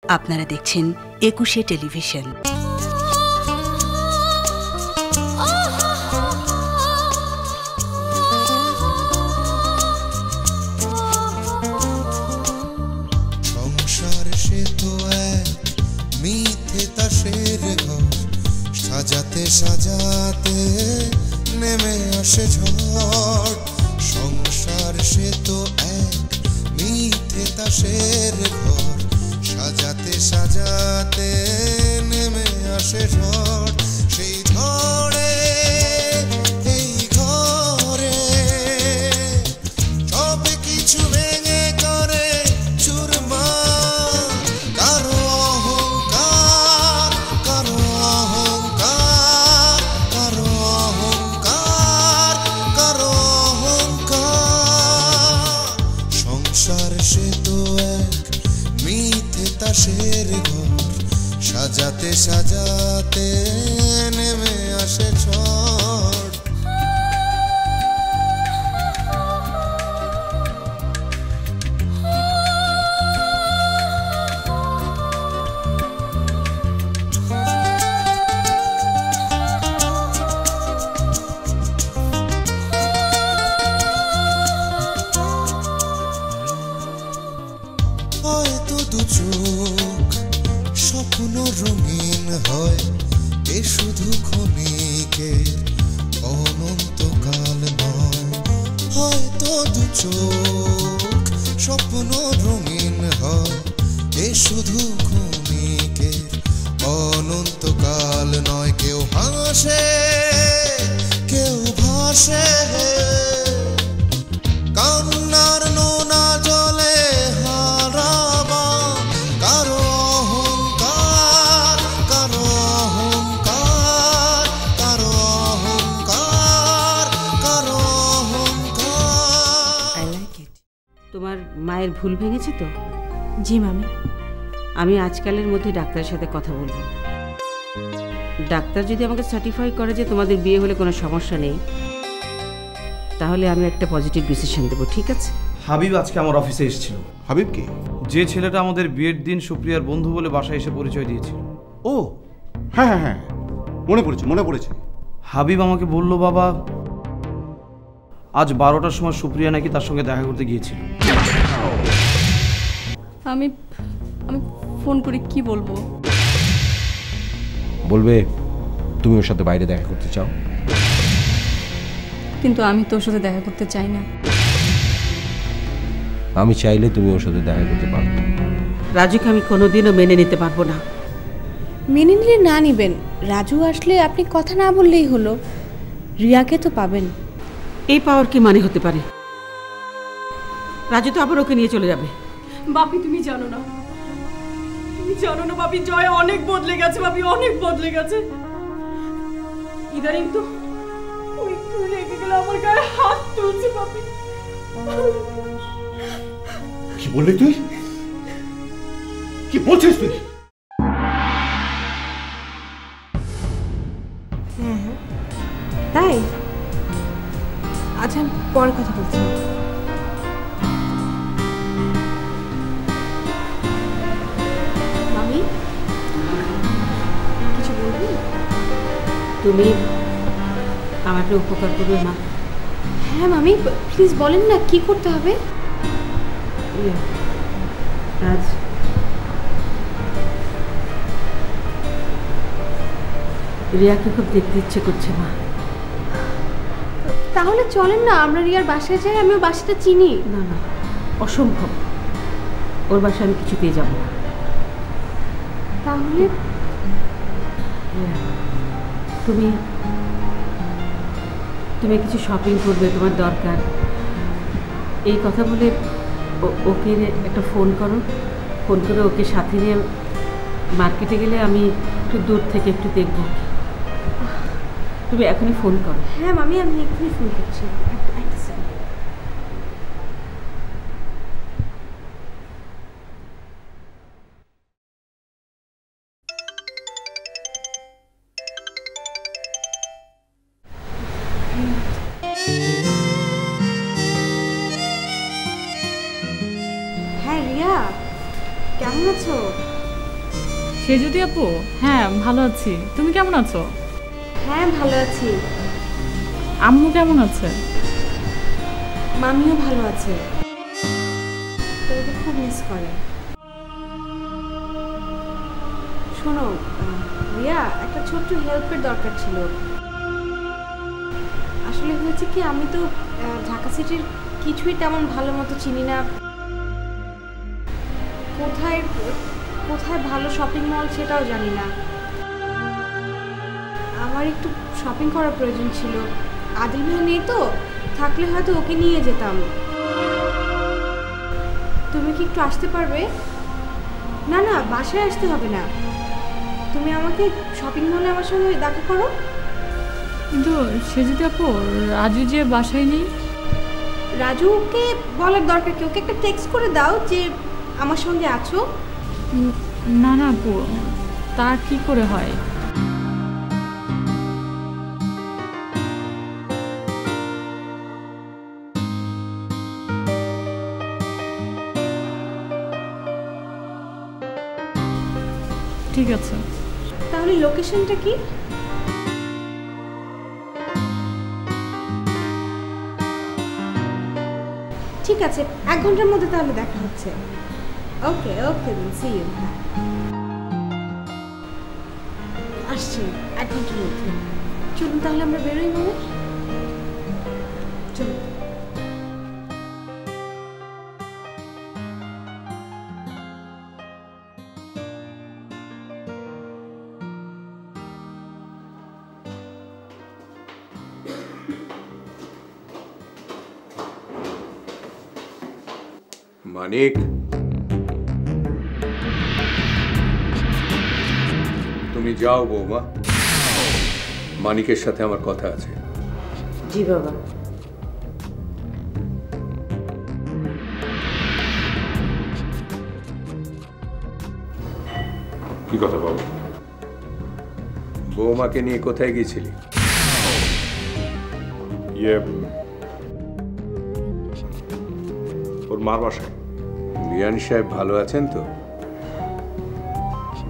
আপনারা দেখছেন একুশে টেলিভিশন। সংসার সে তো এক মিথ্যে তাসের ঘর, সাজাতে সাজাতে নেমে আসে ঝড়। সংসার সে তো এক মিথ্যে তাসের ঘর, সাজাতে সাজাতে নেমে আসে ঝড়। সেই ঝড়ে এই ঘরে সব কিছু ভেঙে করে চুরমার। কারো অহংকার, কারো অহংকার, কারো অহংকার, কারো অহংকার। সংসার সে তো এক মিথ্যে তাসের ঘর, সাজাতে সাজাতে নেমে আসে ঝড়। হয়তো দু চোখ স্বপ্ন রঙিন হয়, এ শুধু ক্ষণিকের অনন্তকাল নয়। হয়তো দু চোখ স্বপ্ন রঙিন হয়, এ শুধু ক্ষণিকের অনন্তকাল নয়। কেউ হাসে কেউ ভাসে, কান্নার নোনা জলে হারাবা। কারো অহংকার, কারো অহংকার, কারো অহংকার, কারো অহংকার। I like it. তোমার মায়ের ভুল ভেঙেছে তো? জি মামি। আমি আজকালের মধ্যে ডাক্তারের সাথে কথা বলবো। ডাক্তার যদি আমাকে সার্টিফাই করে যে তোমাদের বিয়ে হলে কোনো সমস্যা নেই, তাহলে আমি একটা পজিটিভ ডিসিশন দেবো। ঠিক আছে? হাবিব আজকে আমার অফিসে এসেছিল। হাবিব কি? যে ছেলেটা আমাদের বিয়ের দিন সুপ্রিয়ার বন্ধু বলে বাসায় এসে পরিচয় দিয়েছিল। ও হ্যাঁ হ্যাঁ হ্যাঁ, মনে পড়েছে মনে পড়েছে। হাবিব আমাকে বলল, বাবা আজ 12টার সময় সুপ্রিয়া নাকি তার সঙ্গে দেখা করতে গিয়েছিল। আমি ফোন করে কি বলবো? বলবে তুমি ওর সাথে বাইরে দেখা করতে চাও। কিন্তু আমি তোর সাথে দেখা করতে চাই না। আমি চাইলে তুমি ওর সাথে দেখা করতে পারো। রাজুকে আমি কোনোদিনও মেনে নিতে পারবো না। মেনে নিলে না নিবেন, রাজু আসলে আপনি কথা না বললেই হলো। রিয়াকে তো পাবেন। এই পাওয়ার কি মানে হতে পারে? রাজু তো আবার ওকে নিয়ে চলে যাবে। বাপি তুমি জানো না, তুমি জানো না বাপি, জয় অনেক বদলে গেছে। বাপি অনেক বদলে গেছে ইদানিং। তো ওই একটু রেগে গেলে আমার গায়ে হাত তুলছে। বাপি কি বললি তুই? কি বলছিস তুই? তাই আচ্ছা, পরে কথা বলছি। মামি কিছু বলবি? তুমি আমার একটা উপকার করবে মা। হ্যাঁ মামি, প্লিজ বলেন না কি করতে হবে। আজ রিয়াকে খুব দেখতে ইচ্ছে করছে মা। তাহলে চলেন না আমরা রিয়ার বাসায় যাই, আমি ওর বাসাটা চিনি। না না, অসম্ভব। ওর বাসায় আমি কিছুতেই যাব না। তাহলে তুমি তুমি কিছু শপিং করবে, তোমার দরকার। এই কথা বলে ওকে একটা ফোন করো। ফোন করে ওকে সাথে নিয়ে মার্কেটে গেলে আমি একটু দূর থেকে একটু দেখব। তুমি এখনই ফোন করো। হ্যাঁ মামি, আমি এক্ষুনি ফোন করছি। একটা সেকেন্ড। হ্যাঁ রিয়া, কেমন আছো? সেজুতি আপু, হ্যাঁ ভালো আছি। তুমি কেমন আছো? হ্যাঁ ভালো আছি। আম্মু কেমন আছে? মামিও ভালো আছে। তোকে খুব মিস করে। শোনো রিয়া, একটা ছোট্ট হেল্পের দরকার ছিল। আসলে হয়েছে কি, আমি তো ঢাকা সিটির কিছুই তেমন ভালো মতো চিনি না। কোথায় কোথায় ভালো শপিং মল সেটাও জানি না। আমার একটু শপিং করার প্রয়োজন ছিল। আদিল ভাই নেই তো, থাকলে হয়তো ওকে নিয়ে যেতাম। তুমি কি একটু আসতে পারবে? না না, বাসায় আসতে হবে না, তুমি আমাকে শপিং মলে আমার সঙ্গে দেখা করো। কিন্তু সেজুতি আপু, রাজু যে বাসায় নেই। রাজুকে বলার দরকার কি? ওকে একটা টেক্সট করে দাও যে আমার সঙ্গে আছো। না না আপু, তা কি করে হয়? ঠিক আছে, তাহলে লোকেশনটা কি? ঠিক আছে, 1 ঘন্টার মধ্যে তাহলে দেখা হচ্ছে। ওকে ওকে, সি ইউ। আসছি 1 ঘন্টার মধ্যে। চলুন তাহলে আমরা বেরোই। মানে চলুন। মানিক, তুমি যাও বৌমা, মানিকের সাথে আমার কথা আছে। জি বাবা। কি কথা বাবু? বৌমাকে নিয়ে কোথায় গিয়েছিলি? ওর মার বাসায়। বিয়ান সাহেব ভালো আছেন তো?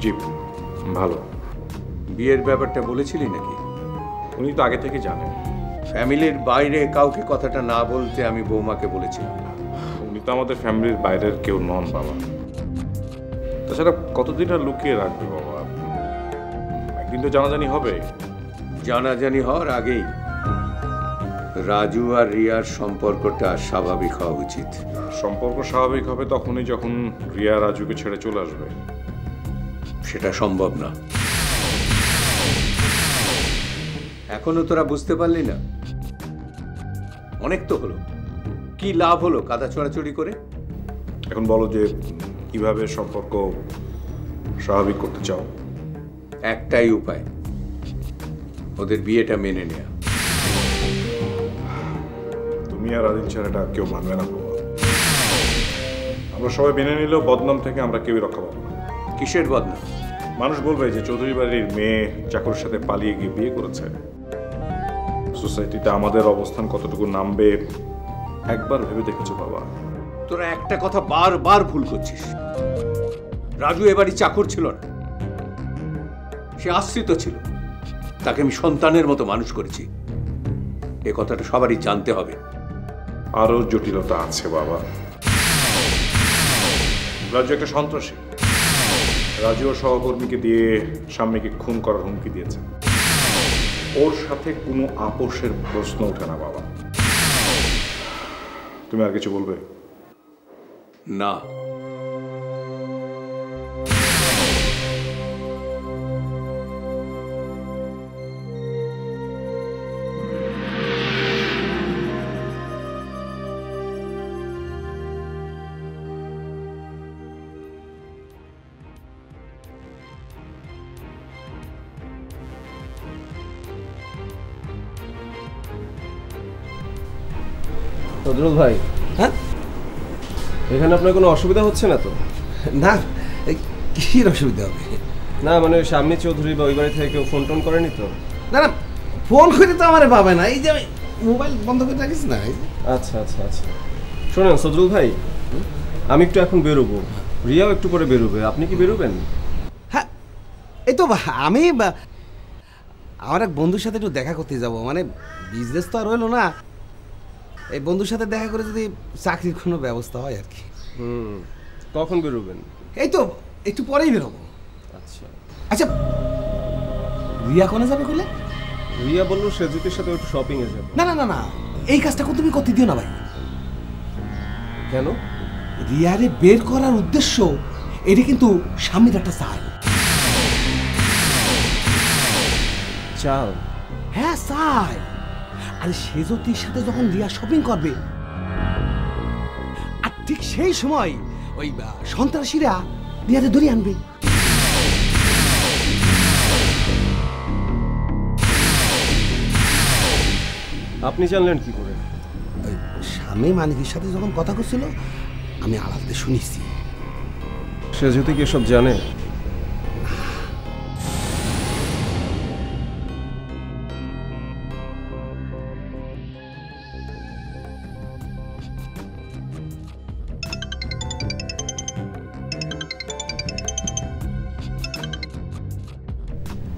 জি ভালো। বিয়ের ব্যাপারটা বলেছিলি নাকি? উনি তো আগে থেকে জানেন। ফ্যামিলির বাইরে কাউকে কথাটা না বলতে আমি বৌমাকে বলেছিলাম। উনি তো আমাদের ফ্যামিলির বাইরের কেউ নন বাবা। তাছাড়া কতদিন আর লুকিয়ে রাখবে বাবা? একদিন তো জানাজানি হবে। জানাজানি হওয়ার আগেই রাজু আর রিয়ার সম্পর্কটা স্বাভাবিক হওয়া উচিত। সম্পর্ক স্বাভাবিক হবে তখনই যখন রিয়া রাজুকে ছেড়ে চলে আসবে। সেটা সম্ভব না। এখনো তোরা বুঝতে পারলি না? অনেক তো হলো, কি লাভ হলো কাদা চড়াচড়ি করে? এখন বলো যে কিভাবে সম্পর্ক স্বাভাবিক করতে চাও? একটাই উপায়, ওদের বিয়েটা মেনে নেয়া। তুমি আর আদিল ছাড়াটা কেউ মানবে না বাবা। আমরা সবাই মেনে নিলেও বদনাম থেকে আমরা কেউই রক্ষা পাবো না। কিসের বদনাম? মানুষ বলবে যে চৌধুরী বাড়ির মেয়ে চাকরের সাথে পালিয়ে গিয়ে বিয়ে করেছে। সোসাইটিতে আমাদের অবস্থান কতটুকু নামবে একবার ভেবে দেখেছো বাবা? তোরা একটা কথা বারবার ভুল করছিস। রাজু এবারই চাকর ছিল না, সে আশ্রিত ছিল। তাকে আমি সন্তানের মতো মানুষ করেছি, এ কথাটা সবারই জানতে হবে। আরো জটিলতা আছে বাবা। রাজু একটা সন্ত্রাসী। রাজু ওর সহকর্মীকে দিয়ে স্বামীকে খুন করার হুমকি দিয়েছে। ওর সাথে কোনো আপোষের প্রশ্ন ওঠে না বাবা। তুমি আর কিছু বলবে? না। নজরুল ভাই, হ্যাঁ এখানে আপনার কোনো অসুবিধা হচ্ছে না তো? না, কিসের অসুবিধা হবে? না মানে ওই সামনে চৌধুরী বা ওই বাড়ি থেকে কেউ ফোন টোন করেনি তো? না না, ফোন করে তো আমার পাবে না। এই যে মোবাইল বন্ধ করে রাখিস না। আচ্ছা আচ্ছা আচ্ছা, শোনেন সজরুল ভাই, আমি একটু এখন বেরোবো, রিয়াও একটু পরে বেরোবে। আপনি কি বেরোবেন? হ্যাঁ এই তো আমি আমার এক বন্ধুর সাথে একটু দেখা করতে যাব, মানে বিজনেস তো আর হইলো না, এই বন্ধুর সাথে দেখা করে যদি চাকরির কোনো ব্যবস্থা হয় আর কি। কখন বেরোবেন? এই তো একটু পরেই বেরোবো। আচ্ছা আচ্ছা, রিয়া কোনে যাবে বলে? রিয়া বললো সেজুতির সাথে একটু শপিং এ যাবে। না না না না, এই কাজটা তুমি করতে দিও না ভাই। কেন? রিয়ারে বের করার উদ্দেশ্য এটি কিন্তু স্বামীর একটা চাল। চাল? হ্যাঁ চাল। আরে সেজতির সাথে যখন রিয়া শপিং করবে, আর ঠিক সেই সময় ওই সন্ত্রাসীরা রিয়ারে ধরে আনবে। আপনি জানলেন কি করে? স্বামী মানিকের সাথে যখন কথা করছিল আমি আলাদা শুনেছি। সেজুতি কি সব জানে?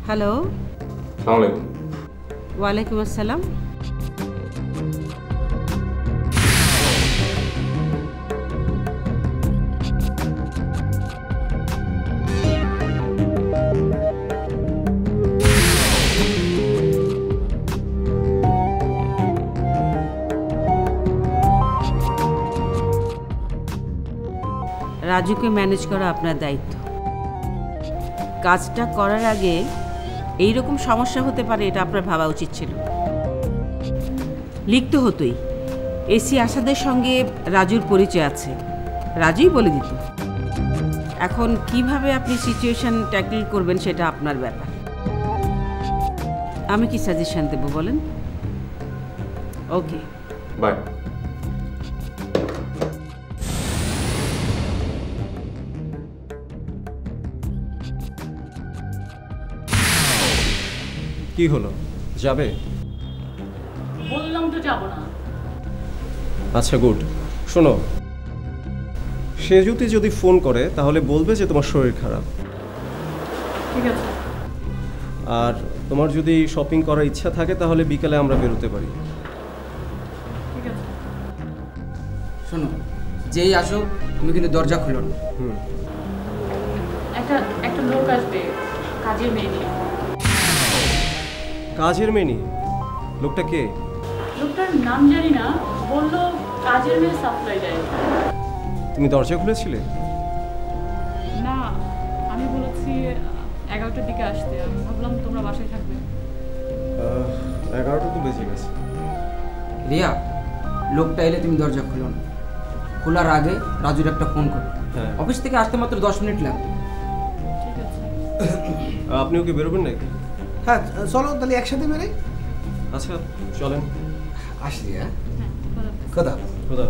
হ্যালো। আসসালামু আলাইকুম। ওয়ালাইকুম আসসালাম। রাজুকে ম্যানেজ করা আপনার দায়িত্ব। কাজটা করার আগে এই রকম সমস্যা হতে পারে এটা আপনার ভাবা উচিত ছিল। লিখতে হতোই এসি আসাদের সঙ্গে রাজুর পরিচয় আছে, রাজুই বলে দিত। এখন কিভাবে আপনি সিচুয়েশন ট্যাকল করবেন সেটা আপনার ব্যাপার। আমি কি সাজেশন দেব বলেন? Okay bye. কি হলো, যাবে? বললাম তো যাব না। আচ্ছা গুড। শোনো, সেজুতি যদি ফোন করে তাহলে বলবে যে তোমার শরীর খারাপ। ঠিক আছে। আর তোমার যদি শপিং করার ইচ্ছা থাকে তাহলে বিকেলে আমরা বেরোতে পারি। ঠিক আছে। শোনো, যেই আসো তুমি কিন্তু দরজা খুলো না। একটা লোক আসবে কাজের মেয়ে নিয়ে। কাজের মেয়ে নিয়ে? লোকটা কে? লোকটার নাম জানি না, বললো কাজের মেয়ে সাপ্লাই দেয়। তুমি দরজা খুলেছিলে? না, আমি বলেছি 11টার দিকে আসতে। আমি ভাবলাম তোমরা বাসায় থাকবে। 11টা তো বেজে গেছে। রিয়া, লোকটা এলে তুমি দরজা খুলো না। খোলার আগে রাজুর একটা ফোন করো। অফিস থেকে আসতে মাত্র 10 মিনিট লাগবে। ঠিক আছে। আপনিও কি বেরোবেন নাকি? হ্যাঁ চলো তাহলে একসাথে বেরোই। আচ্ছা চলেন। আসি। হ্যাঁ খোদা খোদা।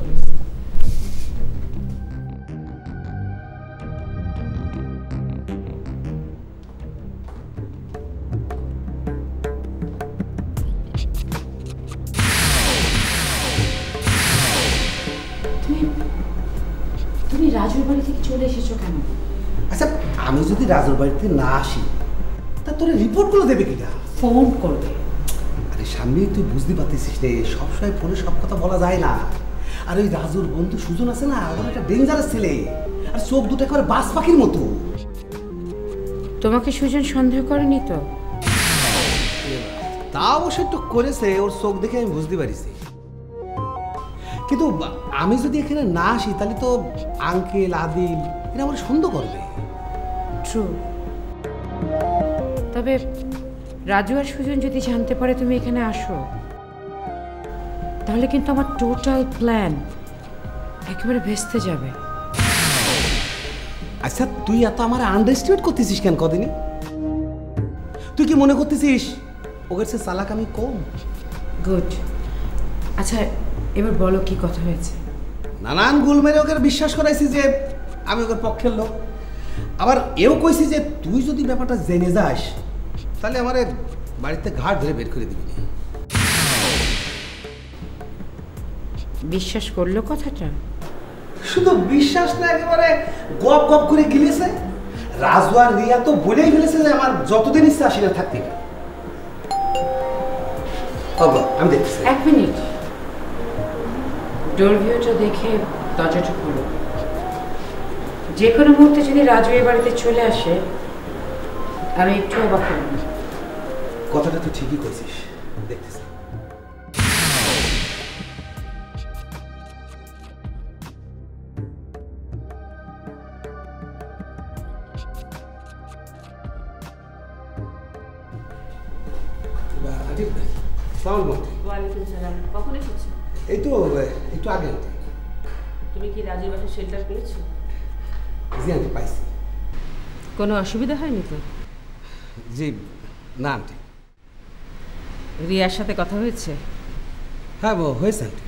তুমি রাজুর বাড়ি থেকে চলে এসেছো কেন? আচ্ছা আমি যদি রাজুর বাড়িতে না আসি তা তোর রিপোর্টগুলো দেবে কিনা? ফোন করবে। আরে সামনে তুই বুঝতে পারতেছিস রে, সবসময় ফোনে সব কথা বলা যায় না। আর ওই রাজুর বন্ধু সুজন আছে না, ওর একটা ডেঞ্জারাস ছেলে, আর চোখ দুটো একেবারে বাস পাখির মতো। তোমাকে সুজন সন্দেহ করেনি তো? তা অবশ্য একটু করেছে, ওর চোখ দেখে আমি বুঝতে পারিছি। কিন্তু আমি যদি এখানে না আসি তাহলে তো আঙ্কেল আদিল এরা আমার সন্দেহ করবে। ট্রু। তবে রাজু আর সুজন যদি জানতে পারে তুমি এখানে আসো, তাহলে কিন্তু আমার টোটাল প্ল্যান একেবারে ভেস্তে যাবে। আচ্ছা তুই এত আমার আন্ডারস্টিমেট করতেছিস কেন? কদিনই তুই কি মনে করতেছিস ওদের সে চালাক আমি কম? গুড। আচ্ছা এবার বলো কি কথা হয়েছে? নানান গুল মেরে ওকে বিশ্বাস করাইছি যে আমি ওকে পক্ষের লোক। আবার এও কইছি যে তুই যদি ব্যাপারটা জেনে যাস তাহলে আমার বাড়িতে ঘাট ধরে বের করে দিবি। বিশ্বাস করলো কথাটা? শুধু বিশ্বাস না, একেবারে গপ গপ করে গিলেছে। রাজু আর রিয়া তো বলেই ফেলেছে যে আমার যতদিন ইচ্ছা সেখানে থাকতে হবে। আমি দেখতেছি। 1 মিনিট, ডোর ভিউটা দেখে দরজাটা খুলো। যে কোনো মুহূর্তে যদি রাজু এই বাড়িতে চলে আসে আমি একটু অবাক হব না। কথাটা তো ঠিকই কইছিস, দেখতেছি। ওয়ালাইকুম সালাম। কখন এসেছো? এই তো একটু আগে। তুমি কি রাজুর বাসায় শেল্টার পেয়েছো? জি আন্টি, পাইছি। কোনো অসুবিধা হয়নি তো? জি না আন্টি। রিয়ার সাথে কথা হয়েছে? হ্যাঁ হয়েছে আন্টি।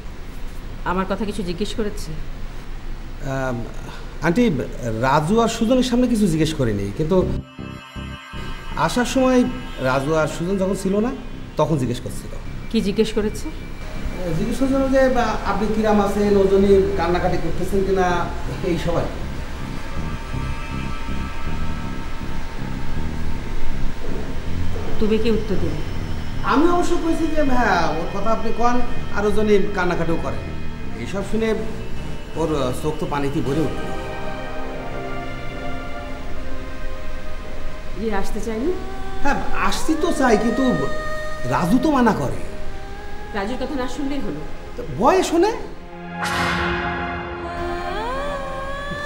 আমার কথা কিছু জিজ্ঞেস করেছে? আন্টি রাজু আর সুজনের সামনে কিছু জিজ্ঞেস করিনি, কিন্তু আসার সময় রাজু আর সুজন যখন ছিল না তখন জিজ্ঞেস করছিল। কি জিজ্ঞেস করেছে? জিজ্ঞেস করছিল যে আপনি কিরাম আছেন, ওজনই কান্নাকাটি করতেছেন কিনা, এই সবাই। তুমি কি উত্তর দিলে? আমি অবশ্য কইছি যে হ্যাঁ ওর কথা আপনি কন, আর ওজনই কান্নাকাটিও করেন। এইসব শুনে ওর চোখ তো পানিতে ভরে উঠল। আসতে চাইনি? হ্যাঁ আসছি তো চাই, কিন্তু রাজু তো মানা করে। রাজুর কথা না শুনলেই হলো। ভয়ে শোনে?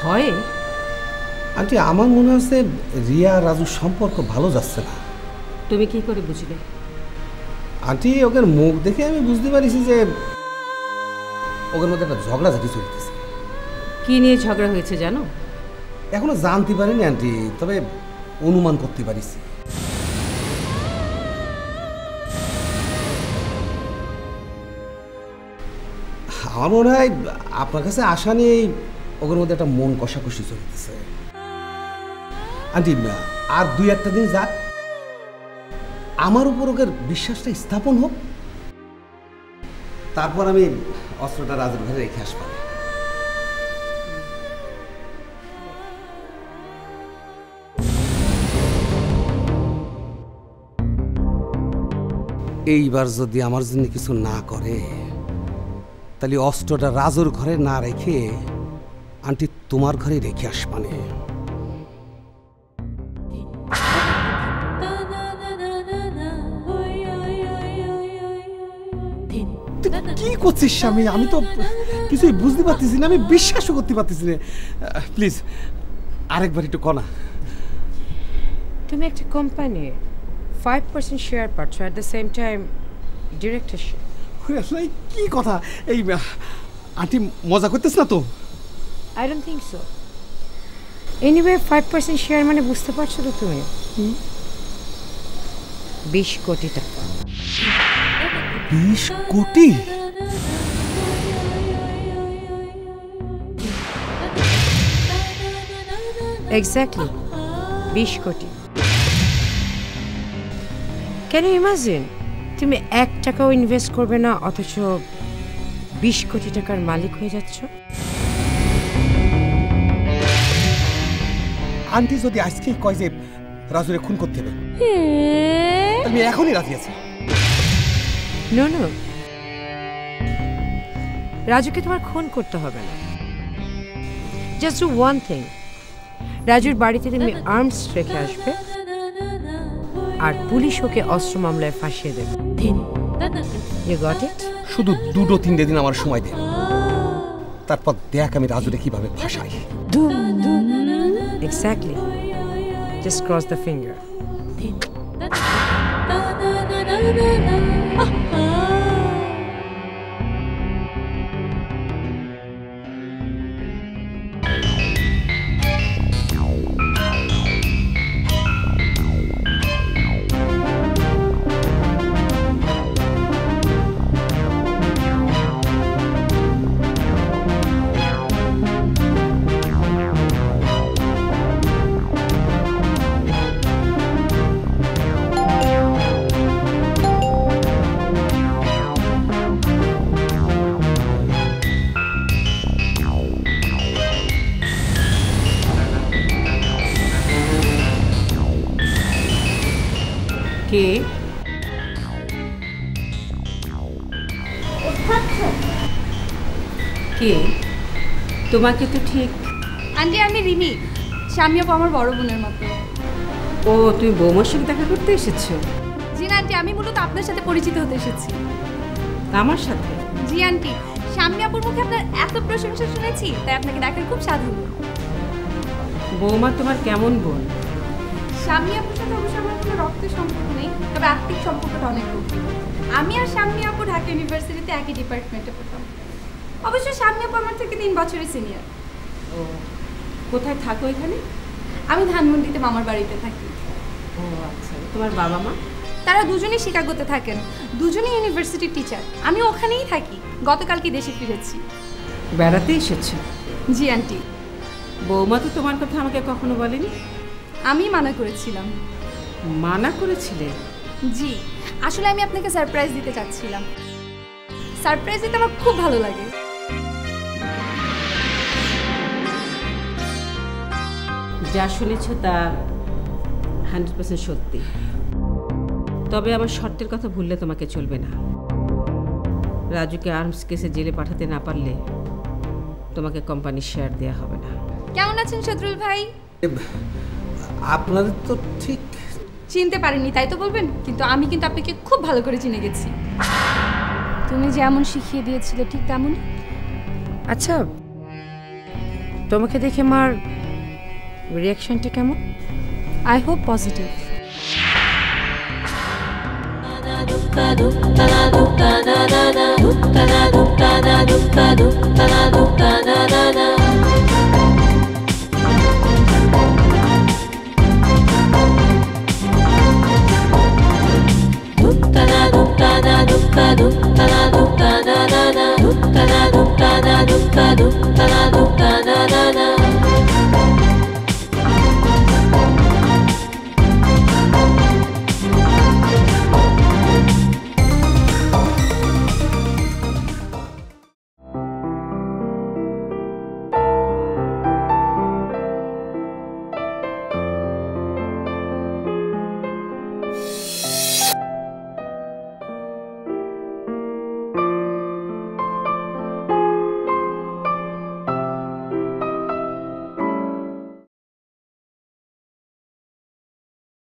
ভয়ে? আন্টি আমার মনে হচ্ছে রিয়া রাজুর সম্পর্ক ভালো যাচ্ছে না। তুমি কি করে বুঝলে? আন্টি ওদের মুখ দেখে আমি বুঝতে পারিছি যে ওদের মধ্যে একটা ঝগড়াঝাটি চলতেছে। কি নিয়ে ঝগড়া হয়েছে জানো? এখনো জানতে পারিনি আন্টি, তবে অনুমান করতে পারিছি। আমার মনে হয় আপনার কাছে আসা নিয়েই ওদের মধ্যে একটা মন কষাকষি চলতেছে। আন্টি আর 2-1 দিন যাক, আমার উপর ওদের বিশ্বাসটা স্থাপন হোক, তারপর আমি অস্ত্রটা রাজুর ঘরে রেখে আসবো। এইবার যদি আমার জন্য কিছু না করে তাহলে অস্ত্রটা রাজুর ঘরে না রেখে আন্টি তোমার ঘরে রেখে আসবানে। কি করছিস স্বামী? আমি তো কিছুই বুঝতে পারতেছি না, আমি বিশ্বাসও করতে পারতেছি না। প্লিজ আরেকবার একটু কনা। তুমি একটা কোম্পানি 5% শেয়ার পাচ্ছ, at the same time directorship. কি কথা? এই আন্টি মজা করতেছ না তো? I don't think so. Anyway 5% share মানে বুঝতে পারছো তো তুমি? 20 কোটি টাকা। 20 কোটি? Exactly 20 crore. Can you imagine? তুমি 1 টাকাও ইনভেস্ট করবে না, অথচ 20 কোটি টাকার মালিক হয়ে যাচ্ছ। আন্টি যদি আজকে কয় যে রাজুরে খুন করতে হবে, আমি এখনই রাজি আছি। নো নো, রাজুকে তোমার খুন করতে হবে না। জাস্ট ডু ওয়ান থিং, রাজুর বাড়িতে তুমি আর্মস রেখে আসবে, আর পুলিশ ওকে অস্ত্র মামলায় ফাঁসিয়ে দেবে। You got it? শুধু 2-3 দিন আমার সময় দে, তারপর দেখ আমি রাজুরে কিভাবে ফাঁসাই। Exactly, just cross the finger. কে? কে? তোমাকে তো ঠিক। আন্টি আমি রিমি, স্বামী আপু আমার বড় বোনের মতো। ও, তুমি বৌমার সঙ্গে দেখা করতে এসেছো? জি না আন্টি, আমি মূলত আপনার সাথে পরিচিত হতে এসেছি। আমার সাথে? জি আন্টি, স্বামী আপুর মুখে আপনার এত প্রশংসা শুনেছি, তাই আপনাকে দেখার খুব স্বাদ হলো। বৌমা তোমার কেমন বোন? স্বামী আপুর সাথে অবশ্য আমার কোনো রক্তের সম্পর্ক নেই, তবে আত্মিক সম্পর্কটা অনেক গভীর। আমি আর স্বামী আপু ঢাকা ইউনিভার্সিটিতে একই ডিপার্টমেন্টে পড়তাম। অবশ্য স্বামী আপু আমার থেকে 3 বছরের সিনিয়র। ও, কোথায় থাকো এখানে? আমি ধানমন্ডিতে মামার বাড়িতে থাকি। ও আচ্ছা, তোমার বাবা মা? তারা দুজনেই শিকাগোতে থাকেন, দুজনেই ইউনিভার্সিটির টিচার। আমি ওখানেই থাকি, গতকালকে দেশে ফিরেছি। বেড়াতে এসেছো? জি আন্টি। বৌমা তো তোমার কথা আমাকে কখনো বলেনি। আমি মানা করেছিলাম। মানা করেছিলে? জি, আসলে আমি আপনাকে সারপ্রাইজ দিতে চাচ্ছিলাম। সারপ্রাইজ দিতে আমার খুব ভালো লাগে। যা শুনেছ তা 100% সত্যি, তবে আমার শর্তের কথা ভুললে তোমাকে চলবে না। রাজুকে আর্মস কেসে জেলে পাঠাতে না পারলে তোমাকে কোম্পানির শেয়ার দেওয়া হবে না। কেমন আছেন শত্রুল ভাই? আপনাদের তো ঠিক চিনতে পারিনি তাই তো বলবেন, কিন্তু আমি কিন্তু আপনাকে খুব ভালো করে চিনে গেছি। তুমি যেমন শিখিয়ে দিয়েছিলে ঠিক তেমনই। আচ্ছা, তোমাকে দেখে মার রিঅ্যাকশনটা কেমন? I hope positive. Dukka